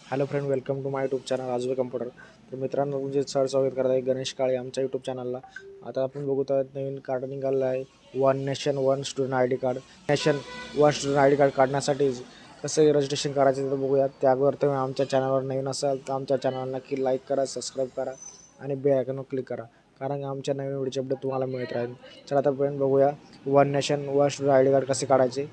Hello friend, welcome to my YouTube channel आजवे computer. तर मित्रांनो, तुमचे सर स्वागत करत आहे गणेश काळे आमच्या यूट्यूब चॅनलला. आता आपण बघत आहोत नवीन कार्ड निघालेलं आहे, one nation one student I D card. Nation one student I D card काढण्यासाठी कसं रजिस्ट्रेशन करायचं ते बघूयात. त्यावर तुम्ही आमच्या चॅनलवर नवीन असाल तर आमच्या चॅनलला नक्की लाईक करा, सबस्क्राईब करा आणि बेल आयकॉनवर क्लिक करा, कारण आमच्या नवीन व्हिडिओचे अपडेट तुम्हाला मिळत राहील. चला आता फ्रेंड बघूया one nation one student I D card कसे काढायचे.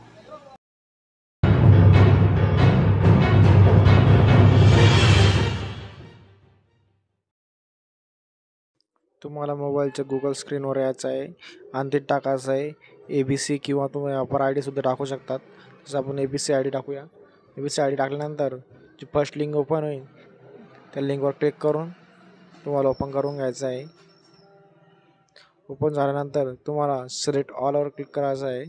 तुम्हाला मोबाईलच्या गुगल स्क्रीनवर यायचं आहे आणि ते टाकायचं आहे ABC, किंवा तुम्ही अपर आय डीसुद्धा टाकू शकतात. जसं आपण ABC आय डी टाकूया. ABC आय डी टाकल्यानंतर जी फर्स्ट लिंक ओपन होईल त्या लिंकवर क्लिक करून तुम्हाला ओपन करून घ्यायचं आहे. ओपन झाल्यानंतर तुम्हाला सिलेक्ट ऑलवर क्लिक करायचं आहे.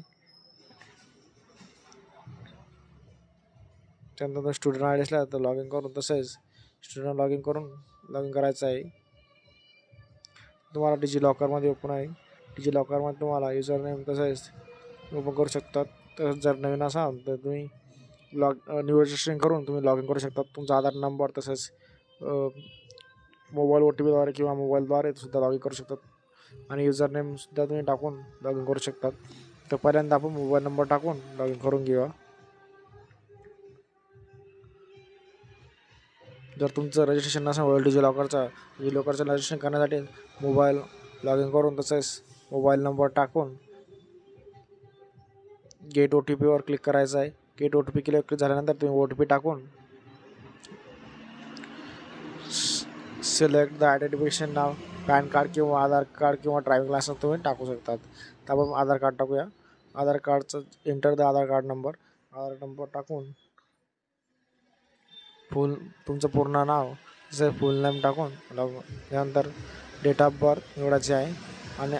त्यानंतर स्टुडंट आय डी असला तर लॉग इन करून, तसेच स्टुडंट लॉग इन करायचं आहे. तुम्हाला डिजिलॉकरमध्ये ओपन आहे. डिजिलॉकरमध्ये तुम्हाला युजर नेम तसेच ओपन करू शकतात. तसंच जर नवीन असाल तर तुम्ही न्यू रजिस्ट्रेशन करून तुम्ही लॉग इन करू शकता. तुमचा आधार नंबर तसेच मोबाईल OTPद्वारे किंवा मोबाईलद्वारे सुद्धा लॉग इन करू शकतात आणि युजर नेमसुद्धा तुम्ही टाकून लॉग इन करू शकतात. तर पहिल्यांदा आपण मोबाईल नंबर टाकून लॉग इन करून घेऊया. जर तुमचं रजिस्ट्रेशन नसेल डिजिलॉकरचं रजिस्ट्रेशन करण्यासाठी मोबाईल लॉग इन करून तसेच मोबाईल नंबर टाकून गेट OTPवर क्लिक करायचं आहे. गेट OTP क्लिक झाल्यानंतर तुम्ही OTP टाकून select the identification now, pan card किंवा आधार कार्ड किंवा ड्रायव्हिंग लायसन्स तुम्ही टाकू शकतात. तर आपण आधार कार्ड टाकूया. आधार कार्डचं enter the Aadhaar card number. Aadhaar number टाकून तुमचं पूर्ण नाव जसं फुल नेम टाकून त्यानंतर डेट ऑफ बर्थ निवडायचे आहे आणि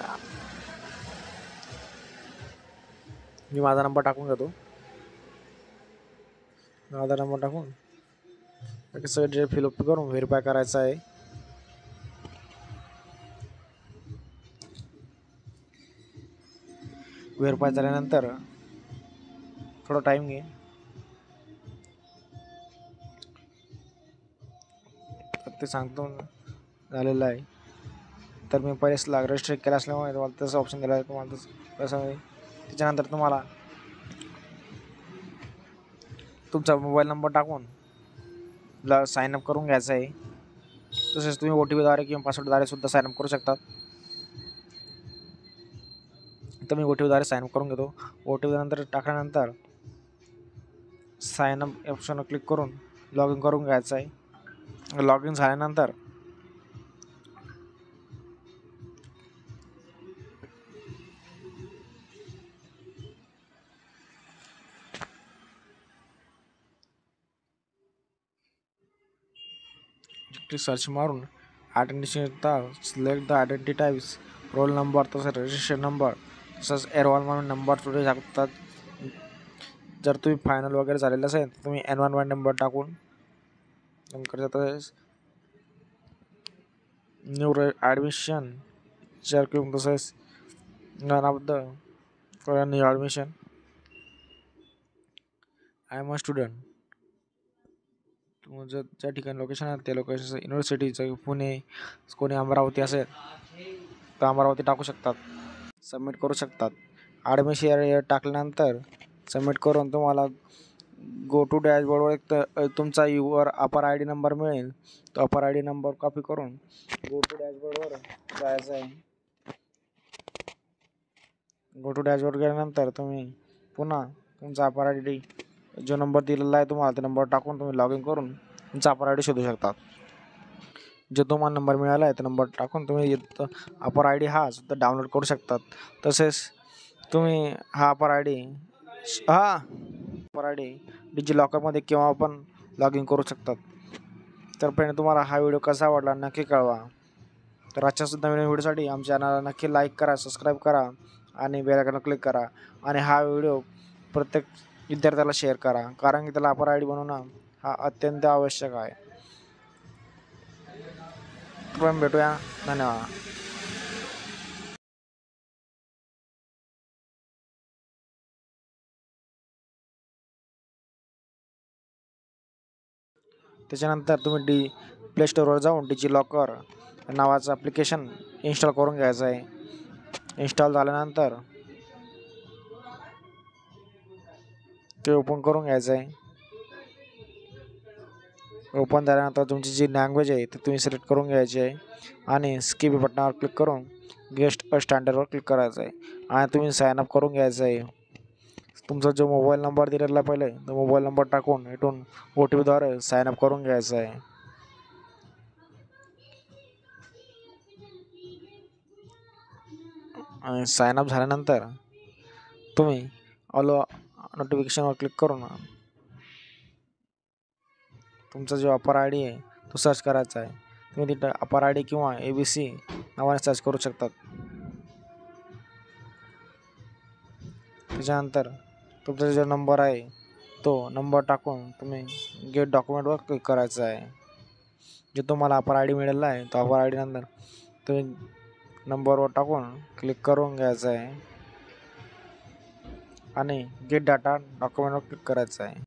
मी माझा नंबर टाकून घेतो. आधार नंबर टाकून सगळं डिटेल फिलअप करून व्हेरीफाय करायचं आहे. व्हेरीफाय झाल्यानंतर थोडा टाईम घे. ते सांगतो झालेलं आहे. तर मी पहिलेच रजिस्टर केलं असल्यामुळे तुम्हाला तसं ऑप्शन दिलं आहे. तुम्हाला तसं आहे. त्याच्यानंतर तुम्हाला तुमचा मोबाईल नंबर टाकून साईन अप करून घ्यायचं आहे. तसेच तुम्ही OTPद्वारे किंवा पासवर्डद्वारे सुद्धा साईन अप करू शकतात. तर मी OTPद्वारे साईन अप करून घेतो. OTP नंतर टाकल्यानंतर साईन अप ऑप्शनवर क्लिक करून लॉग इन करून घ्यायचं आहे. लॉग इन झाल्यानंतर सर्च मारून identity select the identity types, roll number तसंच रजिस्ट्रेशन नंबर तसंच एनरोलमेंट नंबर तुम्ही टाकतात. जर तुम्ही फायनल वगैरे झालेलं असेल तर तुम्ही एनरोलमेंट नंबर टाकून तसेच न्यू ॲडमिशन जर किंवा तसेच none of the new admission I am a student. तुमचं ज्या ठिकाणी लोकेशन आहे त्या लोकेशनचं युनिव्हर्सिटीचं पुणे कोणी अमरावती असेल तर अमरावती टाकू शकतात. सबमिट करू शकतात. ॲडमिशन टाकल्यानंतर सबमिट करून तुम्हाला गो टू डॅशबोर्डवर एक तुमचा your upper I D number मिळेल. तो अपर आय डी नंबर कॉपी करून गो टू डॅशबोर्डवर जायचं आहे. गो टू डॅशबोर्ड गेल्यानंतर तुम्ही पुन्हा तुमचा अपर आय डी जो नंबर दिलेला आहे तुम्हाला, तो नंबर टाकून तुम्ही लॉग इन करून तुमचा अपर आय डी शोधू शकतात. जो तुम्हाला नंबर मिळाला आहे तो नंबर टाकून तुम्ही अपर आय डी हा सुद्धा डाउनलोड करू शकतात. तसेच तुम्ही हा अपर आय डी डिजिलॉकरमध्ये केव्हा पण लॉग इन करू शकतात. तर फ्रेंड, तुम्हाला हा व्हिडिओ कसा आवडला नक्की कळवा. तर आजच्या सुद्धा नवीन व्हिडिओसाठी आमच्या चॅनलला नक्की लाईक करा, सबस्क्राईब करा आणि बेल आयकॉनवर क्लिक करा आणि हा व्हिडिओ प्रत्येक विद्यार्थ्याला शेअर करा, कारण की त्याला अपर आय डी बनवणं हा अत्यंत आवश्यक आहे. आपण भेटूया. धन्यवाद. त्याच्यानंतर तुम्ही प्ले स्टोअरवर जाऊन डिजिलॉकर नावाचं ॲप्लिकेशन इन्स्टॉल करून घ्यायचं आहे. इन्स्टॉल झाल्यानंतर ते ओपन करून घ्यायचं आहे. ओपन झाल्यानंतर तुमची जी लँग्वेज आहे ती तुम्ही सिलेक्ट करून घ्यायची आहे आणि स्किप बटनावर क्लिक करून गेस्ट स्टँडर्डवर क्लिक करायचं आहे आणि तुम्ही साइन अप करून घ्यायचं आहे. तुमचा जो मोबाईल नंबर दिलेला आहे पहिले तो मोबाईल नंबर टाकून इथून OTPद्वारे साइन अप करून घ्यायचं आहे. आणि साइन अप झाल्यानंतर तुम्ही ऑल नोटिफिकेशनवर क्लिक करून तुमचा जो अपर आय डी आहे तो सर्च करायचा आहे. तुम्ही तिथं अपर आय डी किंवा ABC नावाने सर्च करू शकतात. त्याच्यानंतर तुमचा जो नंबर आहे तो नंबर टाकून तुम्ही गेट डॉक्युमेंटवर क्लिक करायचं आहे. जो तुम्हाला अपर आय डी मिळालेला आहे तो अपर आय डी नंतर तुम्ही नंबरवर टाकून क्लिक करून घ्यायचं आहे आणि गेट डाटा डॉक्युमेंटवर क्लिक करायचं आहे.